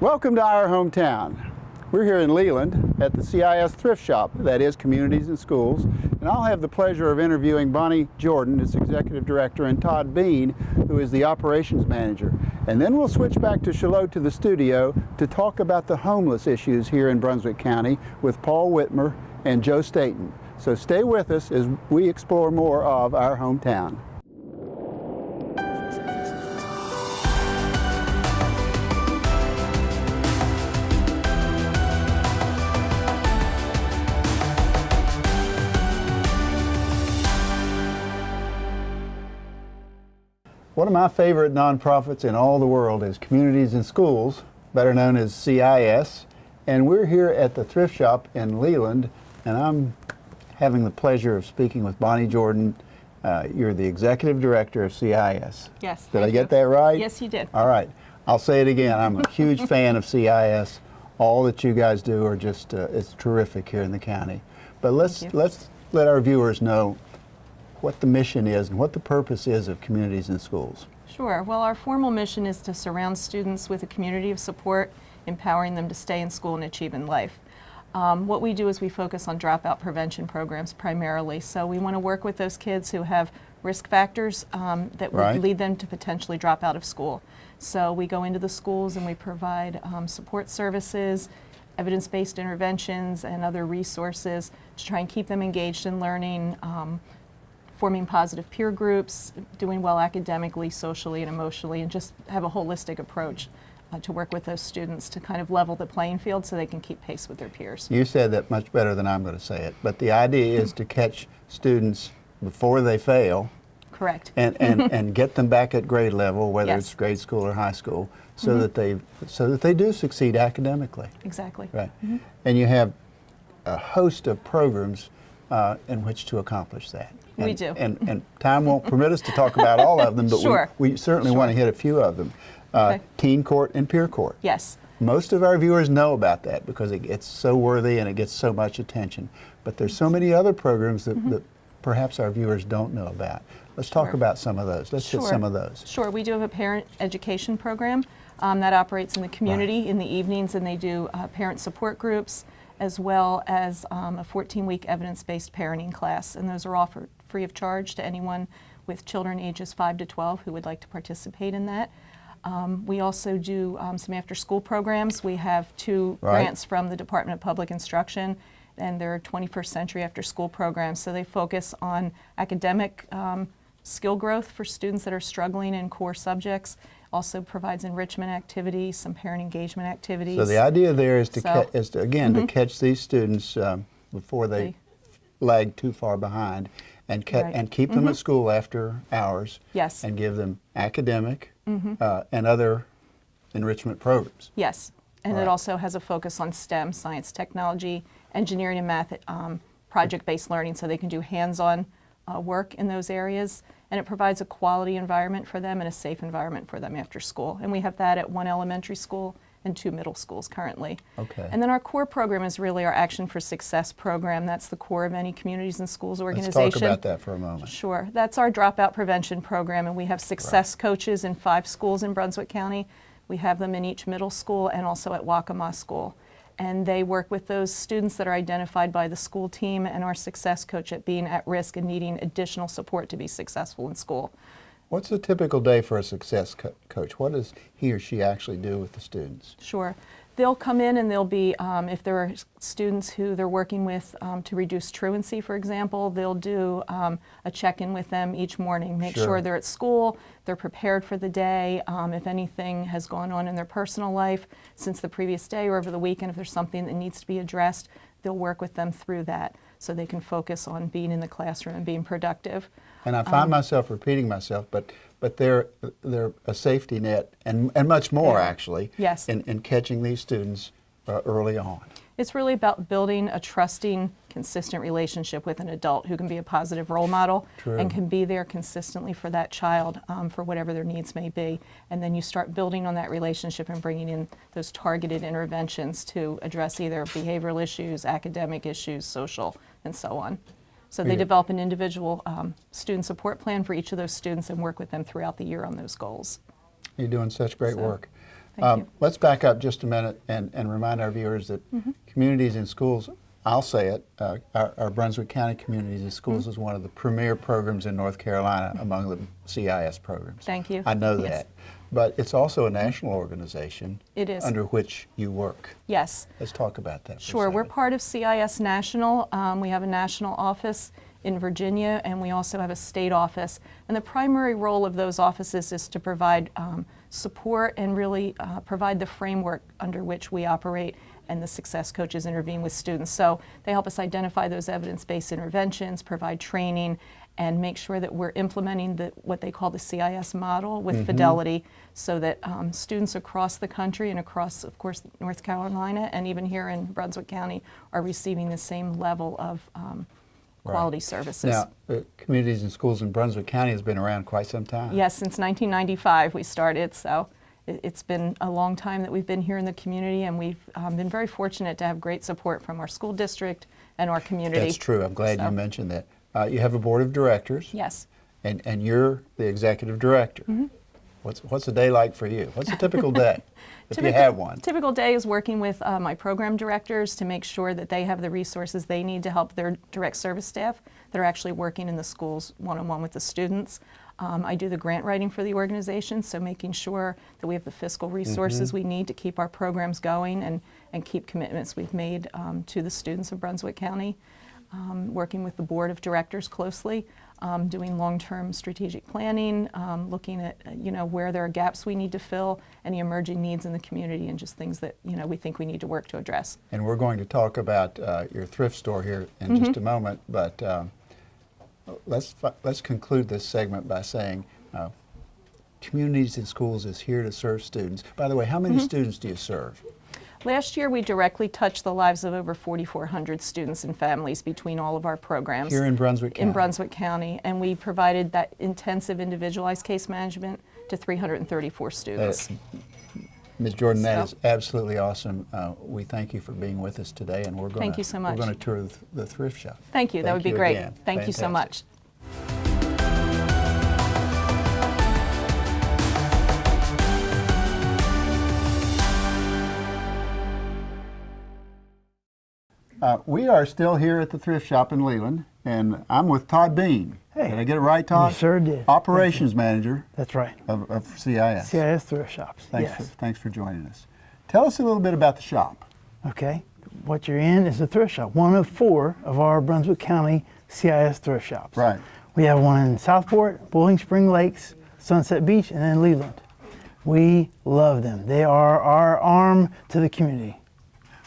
Welcome to our hometown. We're here in Leland at the CIS Thrift Shop, that is Communities and Schools, and I'll have the pleasure of interviewing Bonnie Jordan, its Executive Director, and Todd Bean, who is the Operations Manager. And then we'll switch back to Charlotte to the studio to talk about the homeless issues here in Brunswick County with Paul Whitmer and Joe Staten. So stay with us as we explore more of our hometown. One of my favorite nonprofits in all the world is Communities and Schools, better known as CIS, and we're here at the Thrift Shop in Leland, and I'm having the pleasure of speaking with Bonnie Jordan. You're the Executive Director of CIS. Yes. Did I get that right? Yes, you did. All right. I'll say it again. I'm a huge fan of CIS. All that you guys do are just, it's terrific here in the county. But let's let our viewers know what the mission is and what the purpose is of Communities and Schools. Sure. Well, our formal mission is to surround students with a community of support, empowering them to stay in school and achieve in life. What we do is we focus on dropout prevention programs primarily. So we want to work with those kids who have risk factors that would lead them to potentially drop out of school. So we go into the schools and we provide support services, evidence-based interventions, and other resources to try and keep them engaged in learning, forming positive peer groups, doing well academically, socially, and emotionally, and just have a holistic approach to work with those students to kind of level the playing field so they can keep pace with their peers. You said that much better than I'm going to say it, but the idea is to catch students before they fail. Correct. And get them back at grade level, whether it's grade school or high school, so that they do succeed academically. Exactly. Right. And you have a host of programs in which to accomplish that. We do. And time won't permit us to talk about all of them, but we certainly want to hit a few of them. Teen court and peer court. Yes. Most of our viewers know about that because it's so worthy and it gets so much attention. But there's so many other programs that perhaps our viewers don't know about. Let's talk about some of those. Let's hit some of those. Sure. We do have a parent education program that operates in the community in the evenings, and they do parent support groups, as well as a 14-week evidence-based parenting class, and those are offered free of charge to anyone with children ages 5 to 12 who would like to participate in that. We also do some after-school programs. We have two grants from the Department of Public Instruction, and they're 21st century after-school programs, so they focus on academic skill growth for students that are struggling in core subjects. Also provides enrichment activities, some parent engagement activities. So the idea there is to, to catch these students before they lag too far behind, and keep them at school after hours. Yes. And give them academic and other enrichment programs. Yes. And it also has a focus on STEM, science, technology, engineering, and math, project-based learning, so they can do hands-on work in those areas. And it provides a quality environment for them and a safe environment for them after school. And we have that at 1 elementary school and 2 middle schools currently. Okay. And then our core program is really our Action for Success program. That's the core of any Communities and Schools organization. Let's talk about that for a moment. Sure. That's our dropout prevention program, and we have success coaches in 5 schools in Brunswick County. We have them in each middle school and also at Waccamaw School. And they work with those students that are identified by the school team and our success coach at being at risk and needing additional support to be successful in school. What's a typical day for a success coach? What does he or she actually do with the students? Sure. They'll come in and they'll be, if there are students who they're working with to reduce truancy, for example, they'll do a check-in with them each morning, make sure they're at school, they're prepared for the day, if anything has gone on in their personal life since the previous day or over the weekend, if there's something that needs to be addressed, they'll work with them through that so they can focus on being in the classroom and being productive. And I find myself repeating myself, but they're a safety net and much more actually in catching these students early on. It's really about building a trusting, consistent relationship with an adult who can be a positive role model and can be there consistently for that child for whatever their needs may be. And then you start building on that relationship and bringing in those targeted interventions to address either behavioral issues, academic issues, social, and so on. So they develop an individual student support plan for each of those students and work with them throughout the year on those goals. You're doing such great work. Thank you. Let's back up just a minute and remind our viewers that communities and schools, I'll say it, our Brunswick County Communities and Schools is one of the premier programs in North Carolina among the CIS programs. Thank you. I know Yes. that. But it's also a national organization. It is. Under which you work. Yes. Let's talk about that for a Sure. We're second. part of CIS National. We have a national office in Virginia, and we also have a state office. And the primary role of those offices is to provide support and really provide the framework under which we operate and the success coaches intervene with students. So they help us identify those evidence-based interventions, provide training, and make sure that we're implementing what they call the CIS model with fidelity, so that students across the country and across, of course, North Carolina and even here in Brunswick County are receiving the same level of quality services. Now, Communities and Schools in Brunswick County has been around quite some time. Yes, since 1995 we started, so it's been a long time that we've been here in the community, and we've been very fortunate to have great support from our school district and our community. That's true. I'm glad you mentioned that. You have a board of directors. Yes. And you're the executive director. What's a day like for you? What's a typical day, if you have one? Typical day is working with my program directors to make sure that they have the resources they need to help their direct service staff that are actually working in the schools one-on-one with the students. I do the grant writing for the organization, so making sure that we have the fiscal resources we need to keep our programs going and keep commitments we've made to the students of Brunswick County. Working with the board of directors closely, doing long-term strategic planning, looking at where there are gaps we need to fill, any emerging needs in the community, and just things that we think we need to work to address. And we're going to talk about your thrift store here in just a moment, but let's conclude this segment by saying Communities and Schools is here to serve students. By the way, how many students do you serve? Last year, we directly touched the lives of over 4,400 students and families between all of our programs. Here in Brunswick County? In Brunswick County, and we provided that intensive individualized case management to 334 students. Ms. Jordan, that is absolutely awesome. We thank you for being with us today, and we're going Thank you so much. We're going to tour the thrift shop. Thank you. That would be great. Again. Thank you so much. We are still here at the thrift shop in Leland, and I'm with Todd Bean. Hey. Did I get it right, Todd? You sure did. Operations Manager That's right. of CIS. CIS thrift shops. Thanks for joining us. Tell us a little bit about the shop. Okay. What you're in is a thrift shop, one of 4 of our Brunswick County CIS thrift shops. Right. We have one in Southport, Bowling Spring Lakes, Sunset Beach, and then Leland. We love them. They are our arm to the community.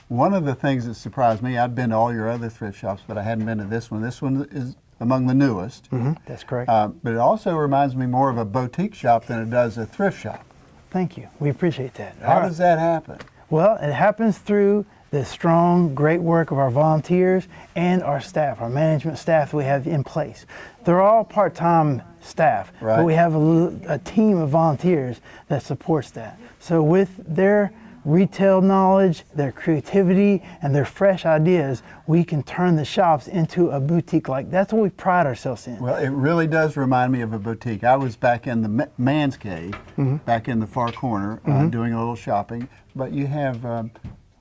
One of the things that surprised me, I'd been to all your other thrift shops, but I hadn't been to this one. This one is among the newest. That's correct. But it also reminds me more of a boutique shop than it does a thrift shop. Thank you. We appreciate that. How does that happen? Well, it happens through the strong, great work of our volunteers and our staff, our management staff that we have in place. They're all part-time staff, Right. but we have a team of volunteers that supports that. So with their retail knowledge, their creativity, and their fresh ideas, we can turn the shops into a boutique. That's what we pride ourselves in. Well, it really does remind me of a boutique. I was back in the man's cave, back in the far corner, doing a little shopping. But you have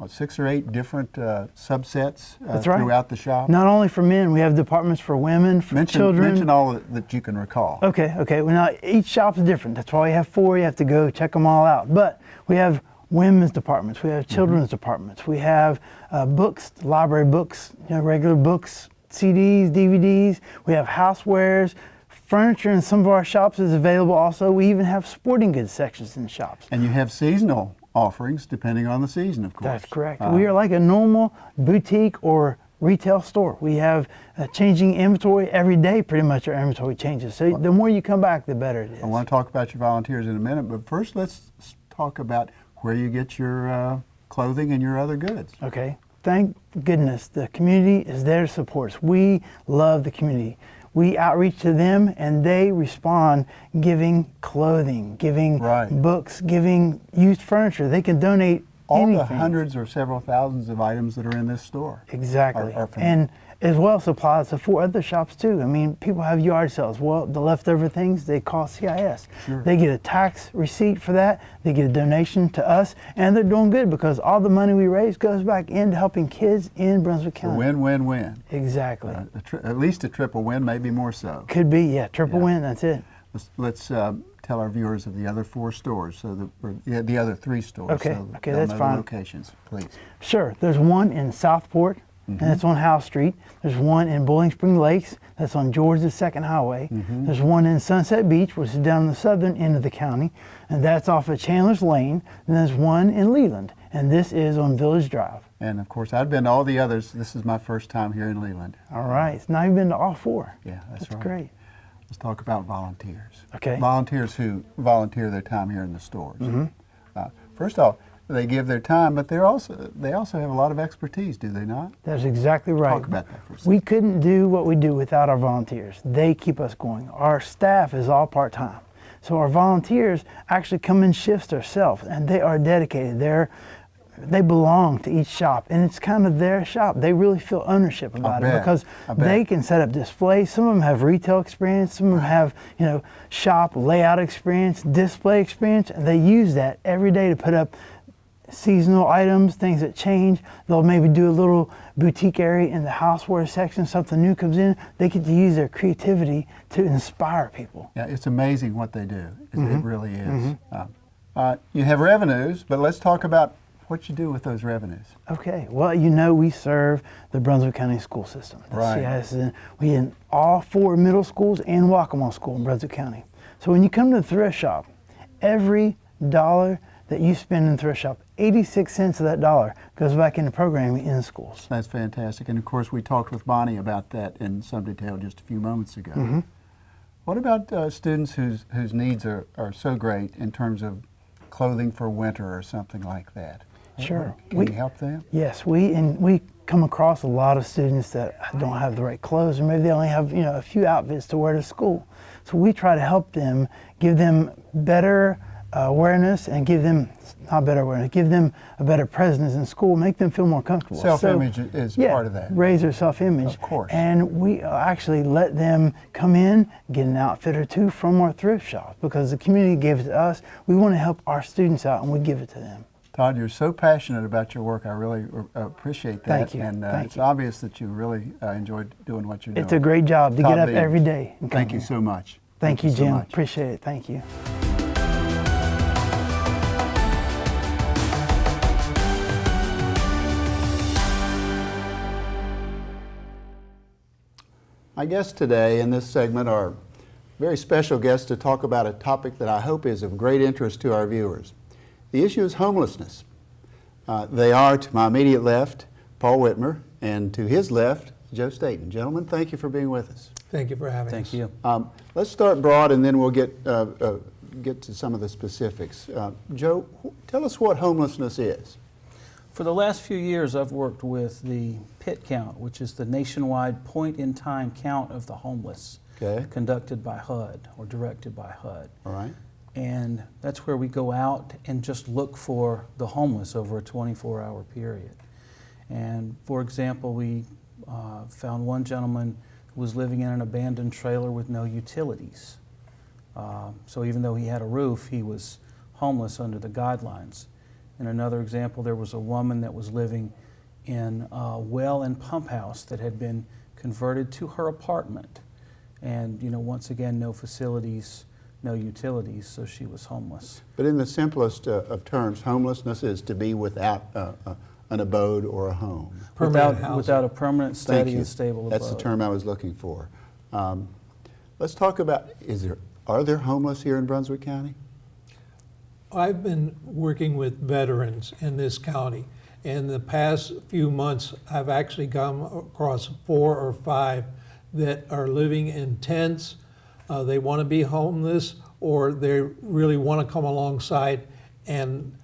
6 or 8 different subsets That's right. throughout the shop. Not only for men, we have departments for women, for children. Mention all that you can recall. Okay. Well, now each shop is different. That's why we have 4. You have to go check them all out. But we have women's departments, we have children's departments, we have books, library books, regular books, CDs, DVDs, we have housewares, furniture in some of our shops is available also. We even have sporting goods sections in the shops. And you have seasonal offerings depending on the season, of course. That's correct. We are like a normal boutique or retail store. We have changing inventory every day. Pretty much our inventory changes. So the more you come back, the better it is. I want to talk about your volunteers in a minute, but first let's talk about where you get your clothing and your other goods. Okay. Thank goodness the community is there to support us. We love the community. We outreach to them and they respond giving clothing, giving books, giving used furniture. They can donate all the anything. hundreds or several thousands of items that are in this store. Exactly. Are from- And as well supplies to 4 other shops too. I mean, people have yard sales. Well, the leftover things, they call CIS. Sure. They get a tax receipt for that. They get a donation to us, and they're doing good because all the money we raise goes back into helping kids in Brunswick A County. win, win, win. Exactly. At least a triple win, maybe more so. Could be, yeah, triple Yeah. win, that's it. Let's tell our viewers of the other 4 stores, the other 3 stores. Okay, so okay, they'll that's know fine. The locations, please. Sure. There's one in Southport, and that's on Howe Street. There's one in Bowling Spring Lakes, that's on George's 2nd Highway. There's one in Sunset Beach, which is down the southern end of the county, and that's off of Chandler's Lane. And there's one in Leland, and this is on Village Drive. And of course, I've been to all the others. This is my first time here in Leland. All right. So now you've been to all 4. Yeah, that's right. Great. Let's talk about volunteers. Okay. Volunteers who volunteer their time here in the stores. First off, they give their time, but they also have a lot of expertise, do they not? That's exactly right. Talk about that for a second. We couldn't do what we do without our volunteers. They keep us going. Our staff is all part-time. So our volunteers actually come in shifts themselves, and they are dedicated. They belong to each shop, and it's kind of their shop. They really feel ownership about it because they can set up displays. Some of them have retail experience. Some of them have, shop layout experience, display experience, and they use that every day to put up seasonal items, things that change. They'll maybe do a little boutique area in the houseware section, something new comes in. They get to use their creativity to inspire people. Yeah, it's amazing what they do. It really is. You have revenues, but let's talk about what you do with those revenues. Okay, well, we serve the Brunswick County school system. Right. We in all 4 middle schools and Waccamaw School in Brunswick County. So when you come to the thrift shop, every dollar that you spend in the thrift shop, 86 cents of that dollar goes back into programming in the schools. That's fantastic. And of course, we talked with Bonnie about that in some detail just a few moments ago. What about students whose needs are so great in terms of clothing for winter or something like that? Sure. Can you help them? Yes, we come across a lot of students that don't have the right clothes, or maybe they only have a few outfits to wear to school. So we try to help them, give them better awareness, and give them a better presence in school, make them feel more comfortable. Self-image is part of that. Raise their self-image. Of course. And we actually let them come in, get an outfit or 2 from our thrift shop, because the community gave it to us. We want to help our students out, and we give it to them. Todd, you're so passionate about your work. I really appreciate that. Thank you. And it's you. obvious that you really enjoyed doing what you're doing. It's a great job to Todd get up Bean, every day. And come Thank you here. so much. Thank you, so Jim. much. Appreciate it. Thank you. My guests today in this segment are very special guests to talk about a topic that I hope is of great interest to our viewers. The issue is homelessness. They are, to my immediate left, Paul Whitmer, and to his left, Joe Staten. Gentlemen, thank you for being with us. Thank you for having us. Thank you. Let's start broad, and then we'll get to some of the specifics. Joe, tell us what homelessness is. For the last few years, I've worked with the PIT count, which is the nationwide point-in-time count of the homeless, conducted by HUD or directed by HUD. All right. And that's where we go out and just look for the homeless over a 24-hour period. And for example, we found one gentleman who was living in an abandoned trailer with no utilities. So even though he had a roof, he was homeless under the guidelines. In another example, there was a woman that was living in a well and pump house that had been converted to her apartment. And once again, no facilities, no utilities, so she was homeless. But in the simplest of terms, homelessness is to be without an abode or a home. Without a permanent, steady, and stable abode. That's the term I was looking for. Let's talk about, are there homeless here in Brunswick County? I've been working with veterans in this county. In the past few months, I've actually come across 4 or 5 that are living in tents. They want to be homeless, or they really want to come alongside and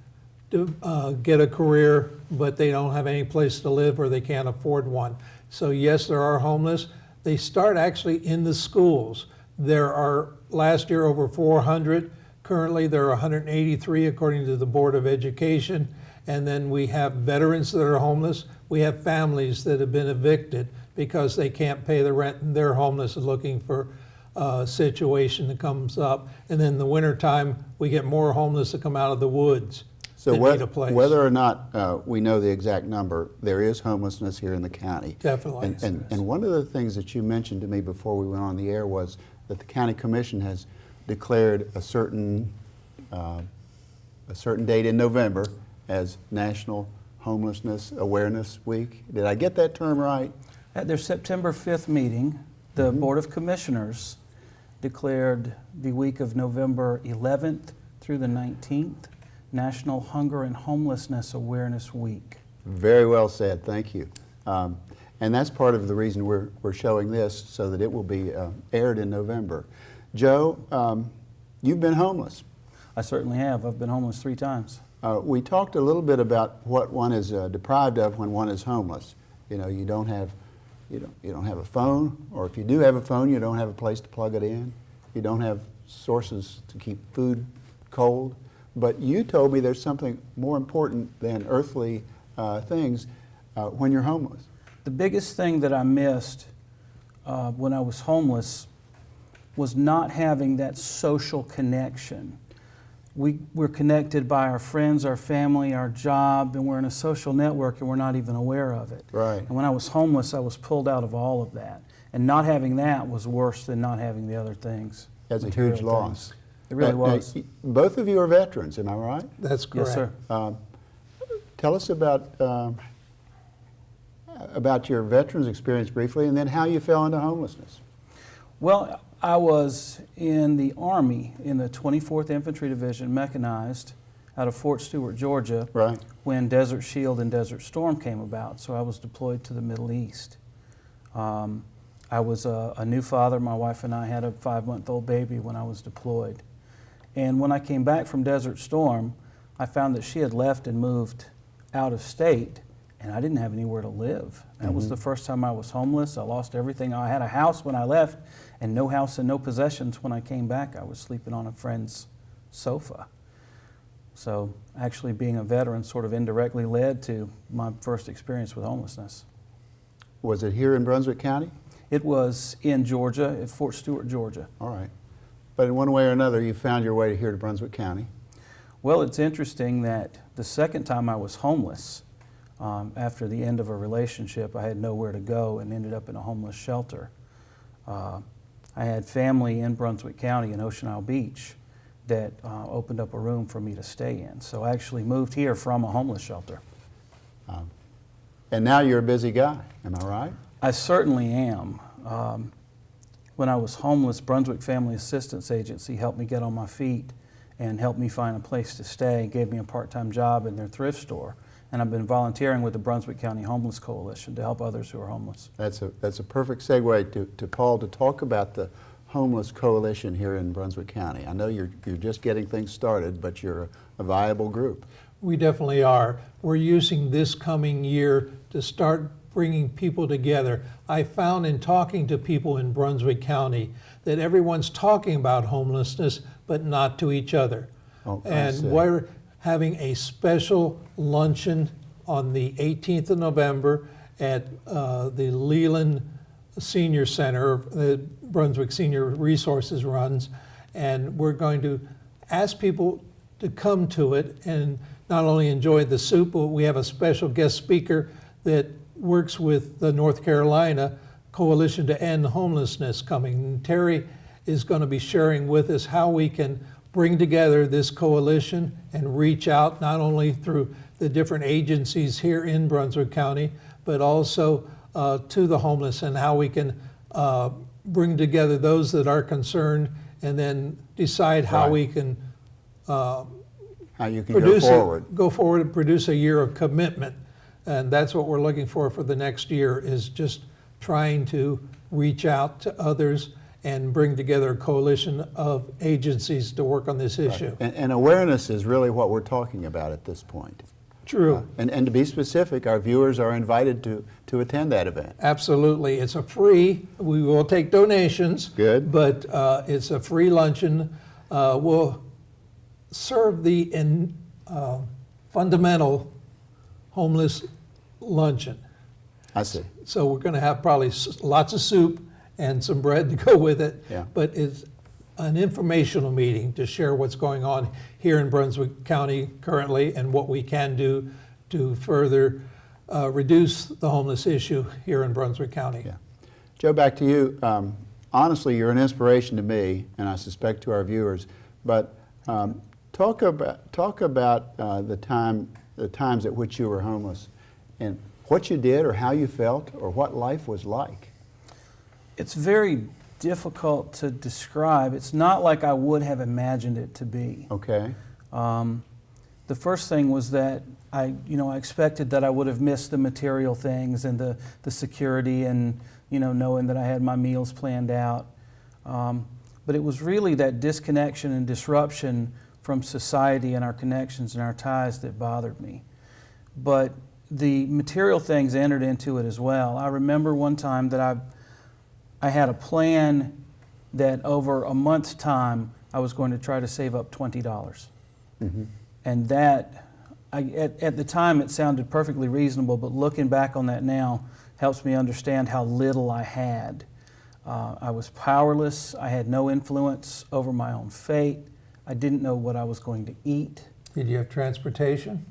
get a career, but they don't have any place to live or they can't afford one. So yes, there are homeless. They start actually in the schools. There are, last year, over 400. Currently, there are 183 according to the Board of Education, And then we have veterans that are homeless. We have families that have been evicted because they can't pay the rent and they're homeless and looking for a situation that comes up. And then in the wintertime, we get more homeless that come out of the woods So that need a place. whether or not we know the exact number, there is homelessness here in the county. Definitely. And one of the things that you mentioned to me before we went on the air was that the county commission has declared a certain date in November as National Homelessness Awareness Week. Did I get that term right? At their September 5th meeting, the Board of Commissioners declared the week of November 11th through the 19th National Hunger and Homelessness Awareness Week. Very well said, thank you. And that's part of the reason we're showing this, so that it will be aired in November. Joe, you've been homeless. I certainly have. I've been homeless 3 times. We talked a little bit about what one is deprived of when one is homeless. You know, you don't have a phone, or if you do have a phone, you don't have a place to plug it in. You don't have sources to keep food cold. But you told me there's something more important than earthly things when you're homeless. The biggest thing that I missed when I was homeless was not having that social connection. We're connected by our friends, our family, our job, and we're in a social network and we're not even aware of it. Right. And when I was homeless, I was pulled out of all of that. And not having that was worse than not having the other things. That's a material huge loss. things. It really was. Both of you are veterans, am I right? That's correct. Yes, sir. Tell us about your veterans experience briefly, and then how you fell into homelessness. Well, I was in the Army in the 24th Infantry Division, mechanized, out of Fort Stewart, Georgia, Right. when Desert Shield and Desert Storm came about. So I was deployed to the Middle East. I was a new father. My wife and I had a 5-month-old baby when I was deployed. And when I came back from Desert Storm, I found that she had left and moved out of state, and I didn't have anywhere to live. That was the first time I was homeless. I lost everything. I had a house when I left, and no house and no possessions when I came back. I was sleeping on a friend's sofa. So actually being a veteran sort of indirectly led to my first experience with homelessness. Was it here in Brunswick County? It was in Georgia, at Fort Stewart, Georgia. All right. But in one way or another, you found your way here to Brunswick County. Well, it's interesting that the second time I was homeless, after the end of a relationship, I had nowhere to go and ended up in a homeless shelter. I had family in Brunswick County in Ocean Isle Beach that opened up a room for me to stay in. So I actually moved here from a homeless shelter. And now you're a busy guy, am I right? I certainly am. When I was homeless, Brunswick Family Assistance Agency helped me get on my feet and helped me find a place to stay, gave me a part-time job in their thrift store. And I've been volunteering with the Brunswick County Homeless Coalition to help others who are homeless. That's a perfect segue to Paul to talk about the Homeless Coalition here in Brunswick County. I know you're just getting things started, but you're a viable group. We definitely are. We're using this coming year to start bringing people together. I found in talking to people in Brunswick County that everyone's talking about homelessness, but not to each other. Oh, I and see. we're having a special luncheon on the 18th of November at the Leland Senior Center, the Brunswick Senior Resources runs, and we're going to ask people to come to it and not only enjoy the soup, but we have a special guest speaker that works with the North Carolina Coalition to End Homelessness coming. And Terry is going to be sharing with us how we can bring together this coalition and reach out not only through the different agencies here in Brunswick County, but also to the homeless, and how we can bring together those that are concerned and then decide how Right. we can How you can produce go forward. and produce a year of commitment. And that's what we're looking for the next year, is just trying to reach out to others and bring together a coalition of agencies to work on this issue. And awareness is really what we're talking about at this point. True. And to be specific, our viewers are invited to attend that event. Absolutely. It's a free, we will take donations. Good. But it's a free luncheon. We'll serve the fundamental homeless luncheon. I see. So we're going to have probably lots of soup and some bread to go with it. Yeah. But it's an informational meeting to share what's going on here in Brunswick County currently and what we can do to further reduce the homeless issue here in Brunswick County. Yeah. Joe, back to you. Honestly, you're an inspiration to me, and I suspect to our viewers. But talk about the times at which you were homeless, and what you did, or how you felt, or what life was like. It's very difficult to describe. It's not like I would have imagined it to be. Okay. The first thing was that I expected that I would have missed the material things and the security and, knowing that I had my meals planned out. But it was really that disconnection and disruption from society and our connections and our ties that bothered me. But the material things entered into it as well. I remember one time that I had a plan that over a month's time I was going to try to save up $20. Mm-hmm. And that, at the time it sounded perfectly reasonable, but looking back on that now helps me understand how little I had. I was powerless. I had no influence over my own fate. I didn't know what I was going to eat. Did you have transportation?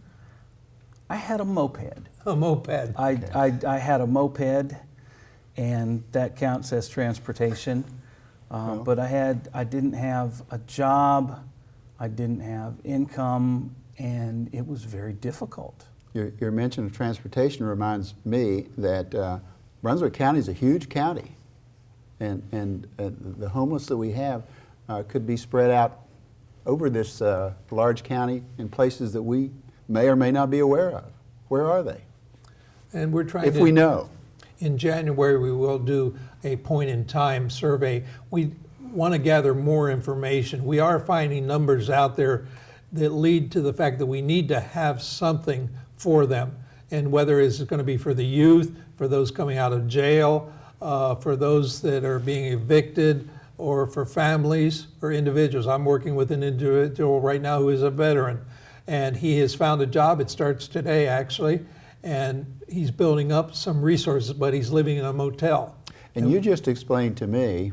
I had a moped. A moped. I had a moped, and that counts as transportation. But I didn't have a job. I didn't have income, and it was very difficult. Your mention of transportation reminds me that Brunswick County is a huge county, and the homeless that we have could be spread out over this large county in places that we may or may not be aware of. Where are they? And we're trying if we know. In January, we will do a point-in-time survey. We want to gather more information. We are finding numbers out there that lead to the fact that we need to have something for them. And whether it's going to be for the youth, for those coming out of jail, for those that are being evicted, or for families or individuals. I'm working with an individual right now who is a veteran, and he has found a job. It starts today, actually, and he's building up some resources, but he's living in a motel. And you just explained to me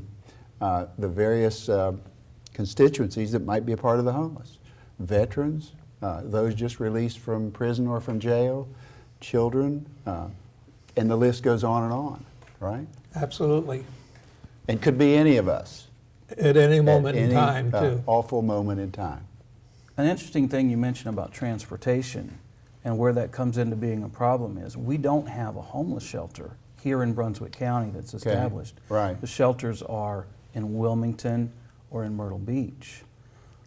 the various constituencies that might be a part of the homeless. Veterans, those just released from prison or from jail, children, and the list goes on, right? Absolutely. And could be any of us. At any moment in time, too. Awful moment in time. An interesting thing you mentioned about transportation and where that comes into being a problem is we don't have a homeless shelter here in Brunswick County that's established. Right. The shelters are in Wilmington or in Myrtle Beach.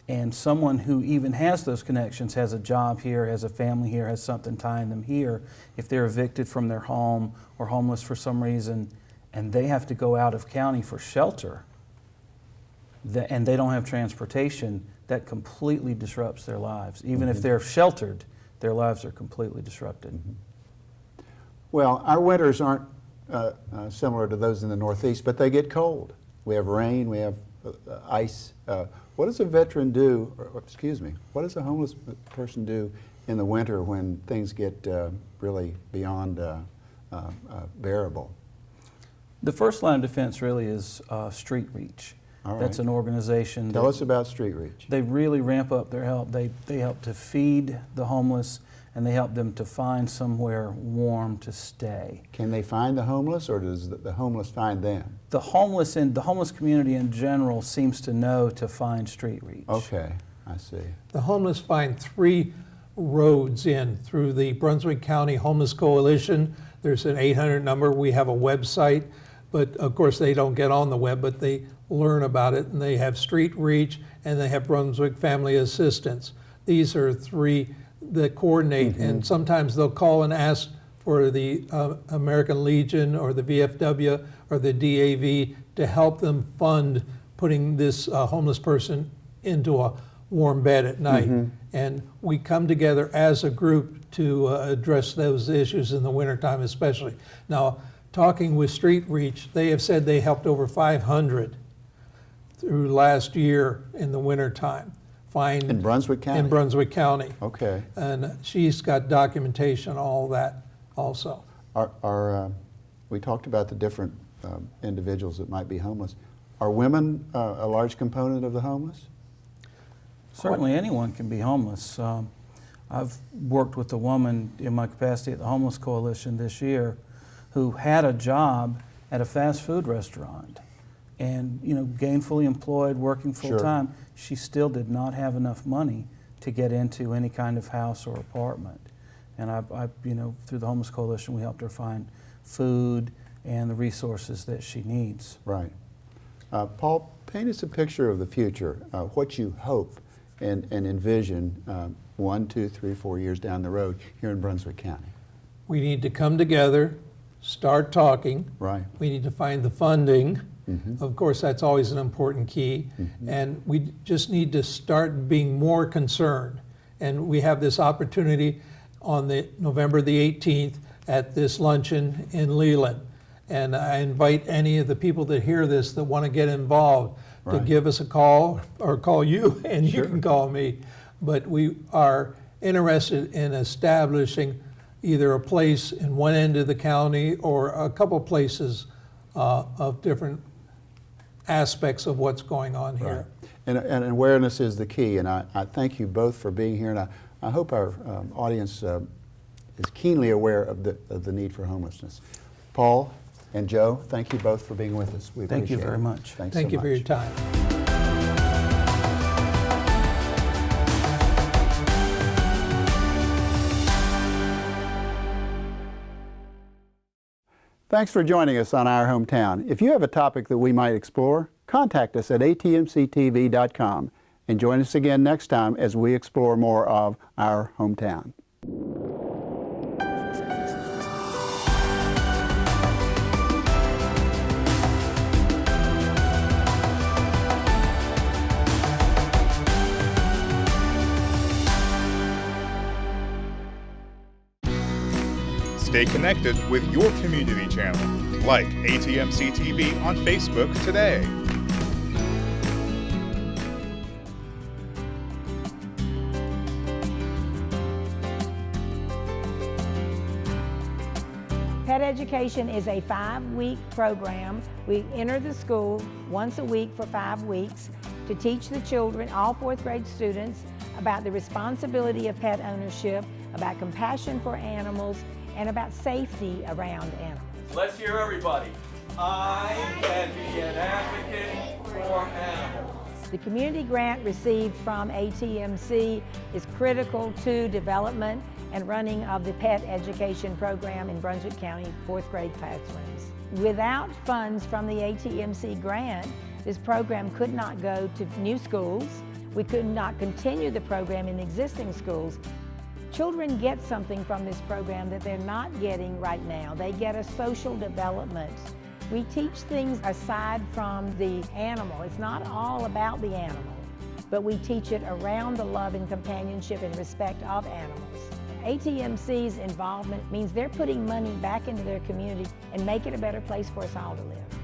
And someone who even has those connections, has a job here, has a family here, has something tying them here, if they're evicted from their home or homeless for some reason, and they have to go out of county for shelter, and they don't have transportation, that completely disrupts their lives. Even if they're sheltered, their lives are completely disrupted. Mm-hmm. Well, our winters aren't similar to those in the Northeast, but they get cold. We have rain, we have ice. What does a veteran do, or excuse me, what does a homeless person do in the winter when things get really beyond bearable? The first line of defense really is Street Reach. All right. That's an organization. Tell us about Street Reach. They really ramp up their help. They help to feed the homeless, and they help them to find somewhere warm to stay. Can they find the homeless, or does the homeless find them? The homeless community in general seems to know to find Street Reach. Okay, I see. The homeless find 3 roads in through the Brunswick County Homeless Coalition. There's an 800 number. We have a website, but of course they don't get on the web, but they learn about it, and they have Street Reach and they have Brunswick Family Assistance. These are 3 that coordinate, and sometimes they'll call and ask for the American Legion or the VFW or the DAV to help them fund putting this homeless person into a warm bed at night. And we come together as a group to address those issues in the wintertime especially. Now, talking with Street Reach, they have said they helped over 500 through last year in the wintertime find In Brunswick County? in Brunswick County. Okay. And she's got documentation, all that also. We talked about the different individuals that might be homeless. Are women a large component of the homeless? Certainly anyone can be homeless. I've worked with a woman in my capacity at the Homeless Coalition this year who had a job at a fast food restaurant and, you know, gainfully employed, working full time. She still did not have enough money to get into any kind of house or apartment. And I you know, through the Homeless Coalition, we helped her find food and the resources that she needs. Right. Paul, paint us a picture of the future, what you hope and envision 1, 2, 3, 4 years down the road here in Brunswick County. We need to come together, start talking. Right. We need to find the funding. Of course, that's always an important key. And we just need to start being more concerned. And we have this opportunity on November the 18th at this luncheon in Leland. And I invite any of the people that hear this that want to get involved to give us a call, or call you, and you can call me. But we are interested in establishing either a place in one end of the county or a couple places of different aspects of what's going on here. Right. And awareness is the key, and I thank you both for being here, and I hope our audience is keenly aware of the need for homelessness. Paul and Joe, thank you both for being with us. We appreciate it. Thank you very much. Thanks Thank so you much. for your time. Thanks for joining us on Our Hometown. If you have a topic that we might explore, contact us at atmctv.com and join us again next time as we explore more of Our Hometown. Stay connected with your community channel. Like ATMC TV on Facebook today. Pet education is a 5-week program. We enter the school once a week for 5 weeks to teach the children, all 4th grade students, about the responsibility of pet ownership, about compassion for animals, and about safety around animals. Let's hear everybody. I can be an advocate for animals. The community grant received from ATMC is critical to development and running of the pet education program in Brunswick County 4th grade classrooms. Without funds from the ATMC grant, this program could not go to new schools. We could not continue the program in existing schools. Children get something from this program that they're not getting right now. They get a social development. We teach things aside from the animal. It's not all about the animal, but we teach it around the love and companionship and respect of animals. ATMC's involvement means they're putting money back into their community and make it a better place for us all to live.